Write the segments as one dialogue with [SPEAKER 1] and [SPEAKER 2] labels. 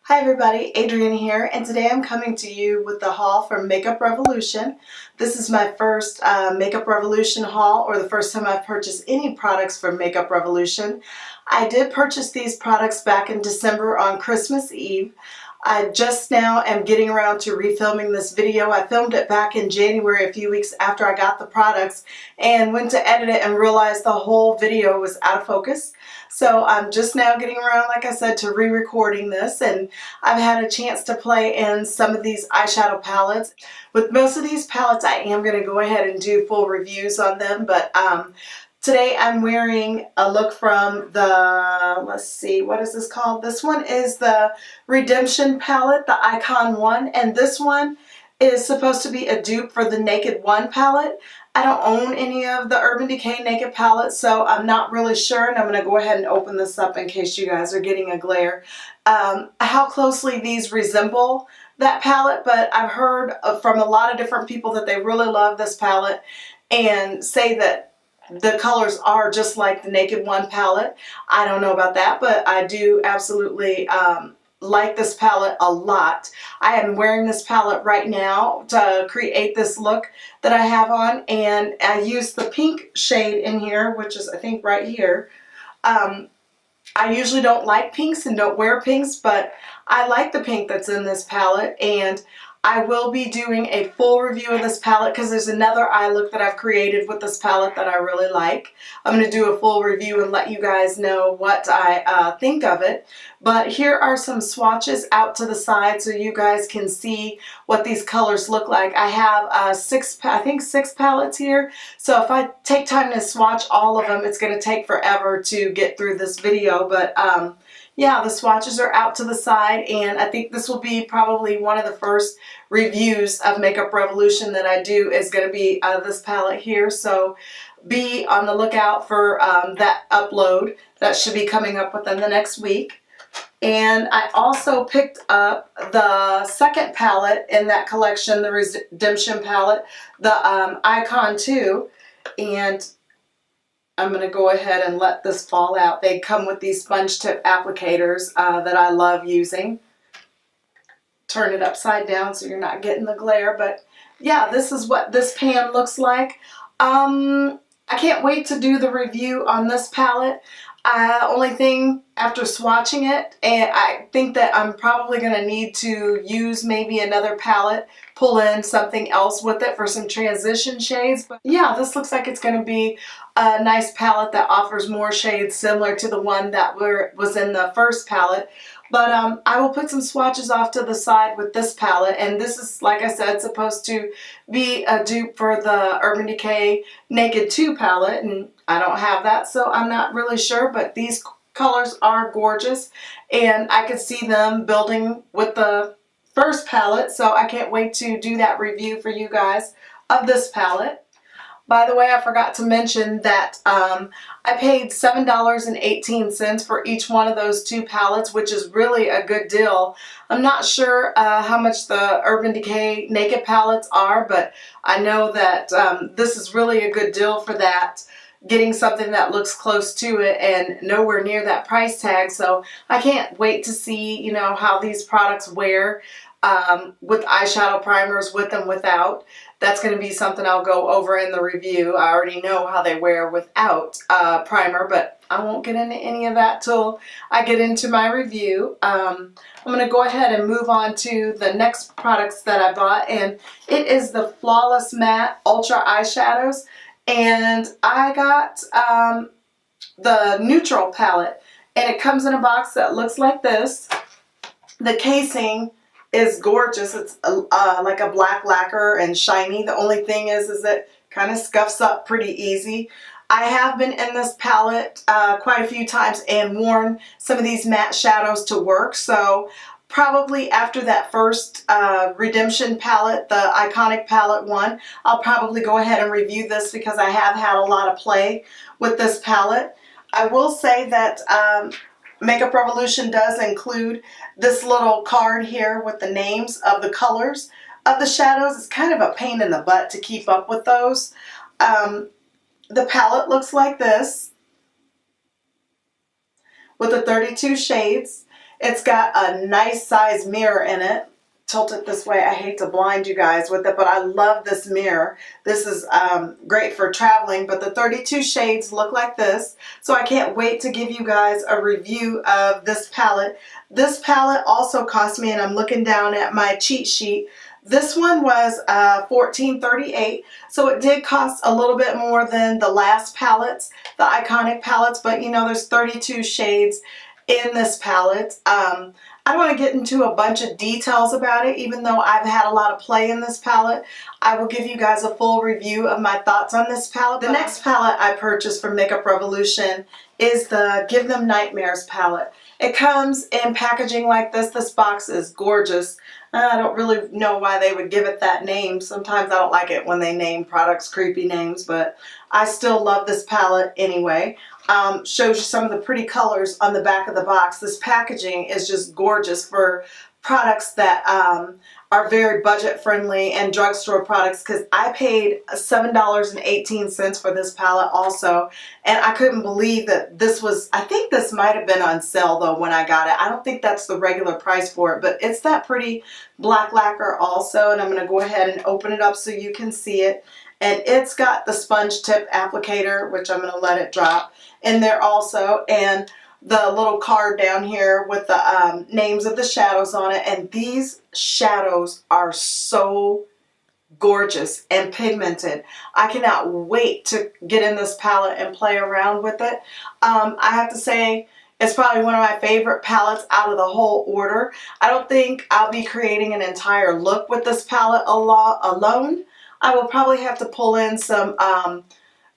[SPEAKER 1] Hi everybody, Adrianne here, and today I'm coming to you with the haul from Makeup Revolution. This is my first Makeup Revolution haul, or the first time I've purchased any products from Makeup Revolution. I did purchase these products back in December on Christmas Eve. I just now am getting around to refilming this video. I filmed it back in January, a few weeks after I got the products, and went to edit it and realized the whole video was out of focus. So I'm just now getting around, like I said, to re-recording this, and I've had a chance to play in some of these eyeshadow palettes. With most of these palettes, I am going to go ahead and do full reviews on them, but today I'm wearing a look from the, let's see, what is this called? This one is the Redemption palette, the Icon one, and this one is supposed to be a dupe for the Naked One palette. I don't own any of the Urban Decay Naked palettes, so I'm not really sure, and I'm going to go ahead and open this up in case you guys are getting a glare. How closely these resemble that palette, but I've heard from a lot of different people that they really love this palette and say that the colors are just like the Naked One palette. I don't know about that, but I do absolutely like this palette a lot. I am wearing this palette right now to create this look that I have on, and I use the pink shade in here, which is I think right here. I usually don't like pinks and don't wear pinks, but I like the pink that's in this palette, and I will be doing a full review of this palette because there's another eye look that I've created with this palette that I really like. I'm going to do a full review and let you guys know what I think of it. But here are some swatches out to the side so you guys can see what these colors look like. I have I think six palettes here. So if I take time to swatch all of them, it's going to take forever to get through this video. But yeah, the swatches are out to the side, and I think this will be probably one of the first reviews of Makeup Revolution that I do is going to be this palette here. So be on the lookout for that upload. That should be coming up within the next week. And I also picked up the second palette in that collection, the Redemption palette, the Icon 2, and I'm going to go ahead and let this fall out. They come with these sponge tip applicators that I love using. Turn it upside down so you're not getting the glare, but yeah, this is what this pan looks like. I can't wait to do the review on this palette. Only thing after swatching it, and I think that I'm probably going to need to use maybe another palette, pull in something else with it for some transition shades. But yeah, this looks like it's going to be a nice palette that offers more shades similar to the one that was in the first palette. But I will put some swatches off to the side with this palette, and this is, like I said, supposed to be a dupe for the Urban Decay Naked 2 palette, and I don't have that, so I'm not really sure, but these colors are gorgeous, and I could see them building with the first palette, so I can't wait to do that review for you guys of this palette. By the way, I forgot to mention that I paid $7.18 for each one of those two palettes, which is really a good deal. I'm not sure how much the Urban Decay Naked palettes are, but I know that this is really a good deal for that. Getting something that looks close to it and nowhere near that price tag. So I can't wait to see, you know, how these products wear with eyeshadow primers, with and without. That's going to be something I'll go over in the review. I already know how they wear without primer, but I won't get into any of that till I get into my review. I'm going to go ahead and move on to the next products that I bought, and it is the Flawless Matte Ultra Eyeshadows. And I got the New-Trals palette, and it comes in a box that looks like this. The casing is gorgeous. It's like a black lacquer and shiny. The only thing is it kind of scuffs up pretty easy. I have been in this palette quite a few times and worn some of these matte shadows to work, so probably after that first Redemption palette, the Iconic palette one, I'll probably go ahead and review this because I have had a lot of play with this palette. I will say that Makeup Revolution does include this little card here with the names of the colors of the shadows. It's kind of a pain in the butt to keep up with those. The palette looks like this with the 32 shades. It's got a nice size mirror in it. Tilt it this way. I hate to blind you guys with it, but I love this mirror. This is great for traveling, but the 32 shades look like this. So I can't wait to give you guys a review of this palette. This palette also cost me, and I'm looking down at my cheat sheet, this one was $14.38, so it did cost a little bit more than the last palettes, the Iconic palettes, but you know, there's 32 shades in this palette. I don't want to get into a bunch of details about it, even though I've had a lot of play in this palette. I will give you guys a full review of my thoughts on this palette. The next palette I purchased from Makeup Revolution is the Them Nightmares palette. It comes in packaging like this. This box is gorgeous. I don't really know why they would give it that name. Sometimes I don't like it when they name products creepy names, but I still love this palette anyway. Shows you some of the pretty colors on the back of the box. This packaging is just gorgeous for products that are very budget friendly and drugstore products, because I paid $7.18 for this palette also, and I couldn't believe that this was, I think this might have been on sale though when I got it. I don't think that's the regular price for it, but it's that pretty black lacquer also, and I'm going to go ahead and open it up so you can see it. And it's got the sponge tip applicator, which I'm going to let it drop in there also, and the little card down here with the names of the shadows on it. And these shadows are so gorgeous and pigmented. I cannot wait to get in this palette and play around with it. I have to say, it's probably one of my favorite palettes out of the whole order. I don't think I'll be creating an entire look with this palette alone. I will probably have to pull in some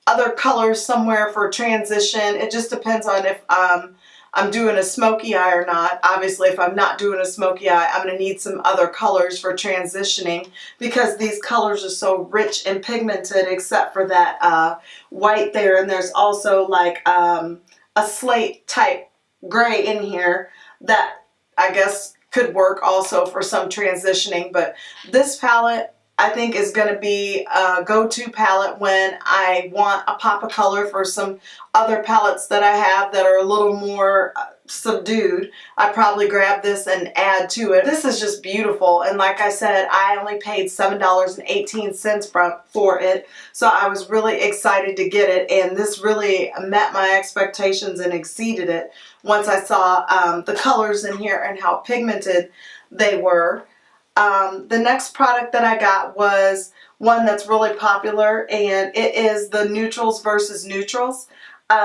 [SPEAKER 1] other colors somewhere for transition. It just depends on if I'm doing a smoky eye or not. Obviously, if I'm not doing a smoky eye, I'm going to need some other colors for transitioning, because these colors are so rich and pigmented, except for that white there. And there's also like a slate type gray in here that I guess could work also for some transitioning. But this palette, I think, is going to be a go-to palette when I want a pop of color for some other palettes that I have that are a little more subdued. I probably grab this and add to it. This is just beautiful, and like I said, I only paid $7.18 for it, so I was really excited to get it, and this really met my expectations and exceeded it once I saw the colors in here and how pigmented they were. The next product that I got was one that's really popular, and it is the New-Trals versus New-Trals.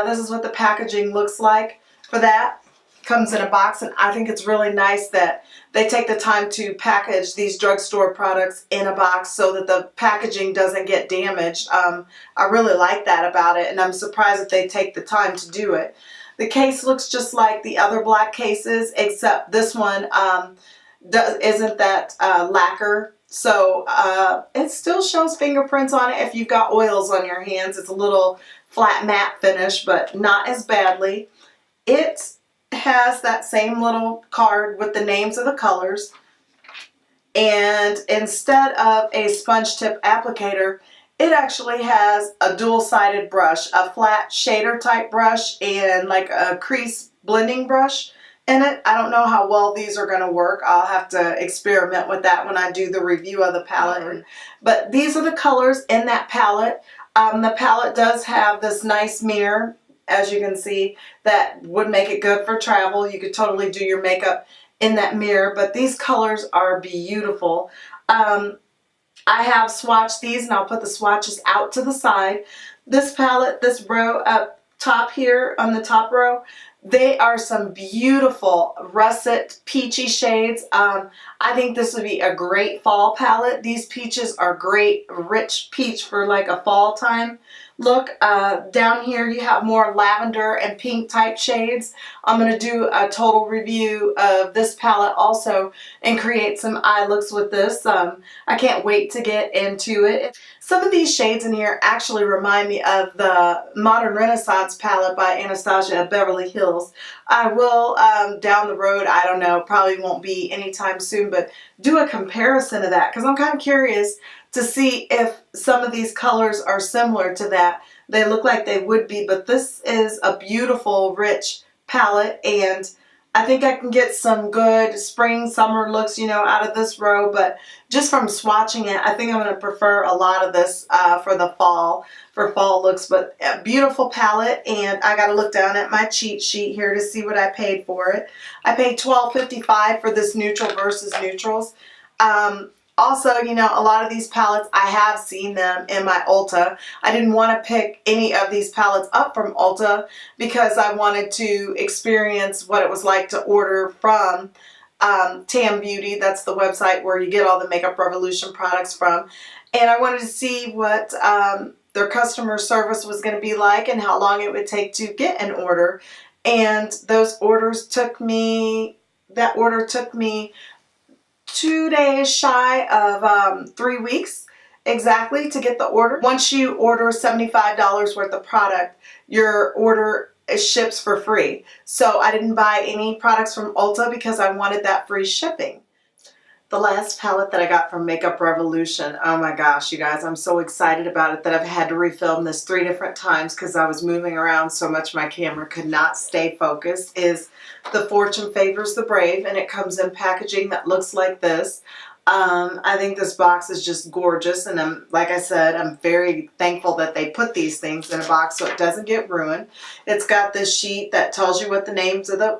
[SPEAKER 1] This is what the packaging looks like for that. Comes in a box, and I think it's really nice that they take the time to package these drugstore products in a box so that the packaging doesn't get damaged. I really like that about it, and I'm surprised that they take the time to do it. The case looks just like the other black cases, except this one isn't that lacquer, so it still shows fingerprints on it if you've got oils on your hands. It's a little flat matte finish, but not as badly. It has that same little card with the names of the colors, and instead of a sponge tip applicator, it actually has a dual-sided brush, a flat shader type brush and like a crease blending brush in it. I don't know how well these are going to work. I'll have to experiment with that when I do the review of the palette. But these are the colors in that palette. The palette does have this nice mirror, as you can see, that would make it good for travel. You could totally do your makeup in that mirror, but these colors are beautiful. I have swatched these, and I'll put the swatches out to the side. This palette, this row up top here on the top row, they are some beautiful russet peachy shades. I think this would be a great fall palette. These peaches are great, rich peach for like a fall time look. Down here you have more lavender and pink type shades. I'm going to do a total review of this palette also and create some eye looks with this. I can't wait to get into it. Some of these shades in here actually remind me of the Modern Renaissance palette by Anastasia at Beverly Hills. I will down the road, I don't know, probably won't be anytime soon, but do a comparison of that, because I'm kind of curious to see if some of these colors are similar to that. They look like they would be, but this is a beautiful, rich palette, and I think I can get some good spring, summer looks, you know, out of this row, but just from swatching it, I think I'm going to prefer a lot of this for fall looks. But a beautiful palette, and I got to look down at my cheat sheet here to see what I paid for it. I paid $12.55 for this neutral versus neutrals. Also, you know, a lot of these palettes, I have seen them in my Ulta. I didn't want to pick any of these palettes up from Ulta because I wanted to experience what it was like to order from Tam Beauty. That's the website where you get all the Makeup Revolution products from. And I wanted to see what their customer service was going to be like and how long it would take to get an order. And those orders took me, that order took me 2 days shy of 3 weeks exactly to get the order. Once you order $75 worth of product, your order ships for free. So I didn't buy any products from Ulta because I wanted that free shipping. The last palette that I got from Makeup Revolution, oh my gosh, you guys, I'm so excited about it that I've had to refilm this 3 different times because I was moving around so much my camera could not stay focused, is the Fortune Favours the Brave, and it comes in packaging that looks like this. I think this box is just gorgeous, and like I said, I'm very thankful that they put these things in a box so it doesn't get ruined. It's got this sheet that tells you what the names of the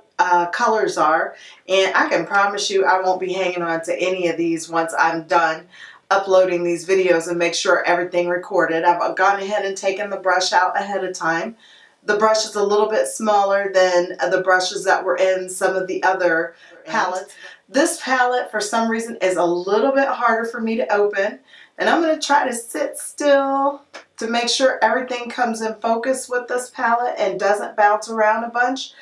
[SPEAKER 1] colors are, and I can promise you I won't be hanging on to any of these once I'm done uploading these videos and make sure everything recorded. I've gone ahead and taken the brush out ahead of time. The brush is a little bit smaller than the brushes that were in some of the other palettes. This palette, for some reason, is a little bit harder for me to open. And I'm going to try to sit still to make sure everything comes in focus with this palette and doesn't bounce around a bunch.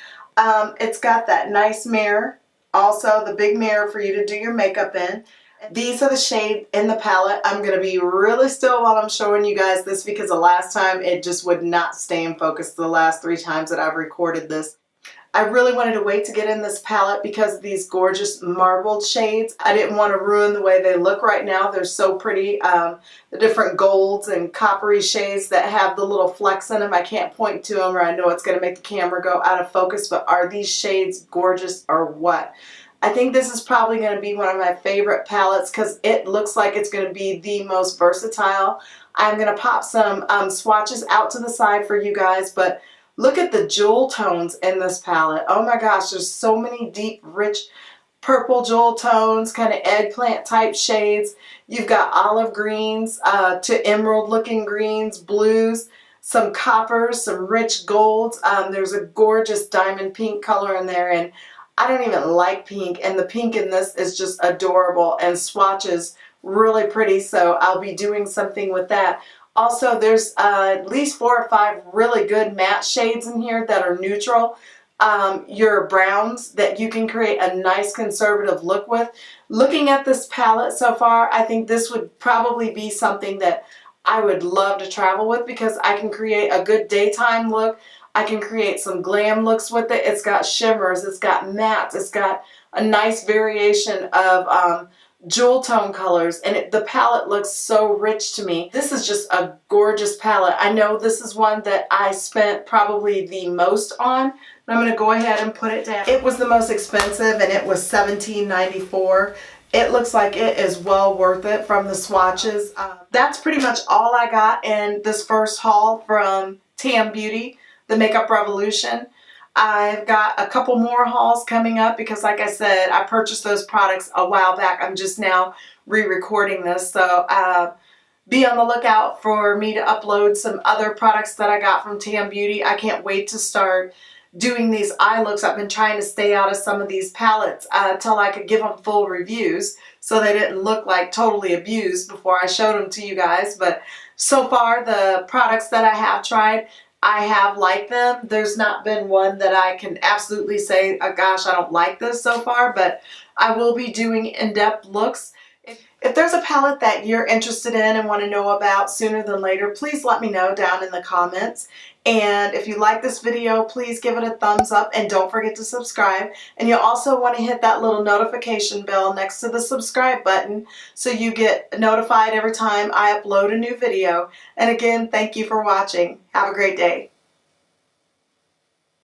[SPEAKER 1] It's got that nice mirror. Also, the big mirror for you to do your makeup in. These are the shades in the palette. I'm going to be really still while I'm showing you guys this because the last time it just would not stay in focus the last 3 times that I've recorded this. I really wanted to wait to get in this palette because of these gorgeous marbled shades. I didn't want to ruin the way they look right now. They're so pretty. The different golds and coppery shades that have the little flecks in them. I can't point to them or I know it's going to make the camera go out of focus, but are these shades gorgeous or what? I think this is probably going to be one of my favorite palettes because it looks like it's going to be the most versatile. I'm going to pop some swatches out to the side for you guys, but look at the jewel tones in this palette. Oh my gosh, there's so many deep, rich purple jewel tones, kind of eggplant type shades. You've got olive greens to emerald looking greens, blues, some coppers, some rich golds. There's a gorgeous diamond pink color in there, and I don't even like pink, and the pink in this is just adorable, and swatches really pretty, so I'll be doing something with that. Also, there's at least 4 or 5 really good matte shades in here that are neutral. Your browns that you can create a nice conservative look with. Looking at this palette so far, I think this would probably be something that I would love to travel with because I can create a good daytime look. I can create some glam looks with it. It's got shimmers, it's got mattes, it's got a nice variation of jewel tone colors, and the palette looks so rich to me. This is just a gorgeous palette. I know this is one that I spent probably the most on, but I'm going to go ahead and put it down. It was the most expensive, and it was $17.94. It looks like it is well worth it from the swatches. That's pretty much all I got in this first haul from Tam Beauty, the Makeup Revolution. I've got a couple more hauls coming up because, like I said, I purchased those products a while back. I'm just now re-recording this, so be on the lookout for me to upload some other products that I got from Tam Beauty. I can't wait to start doing these eye looks. I've been trying to stay out of some of these palettes till I could give them full reviews so they didn't look like totally abused before I showed them to you guys. But so far, the products that I have tried, I have liked them. There's not been one that I can absolutely say, oh gosh, I don't like this so far, but I will be doing in-depth looks. If there's a palette that you're interested in and want to know about sooner than later, please let me know down in the comments. And if you like this video, please give it a thumbs up and don't forget to subscribe. And you'll also want to hit that little notification bell next to the subscribe button so you get notified every time I upload a new video. And again, thank you for watching. Have a great day.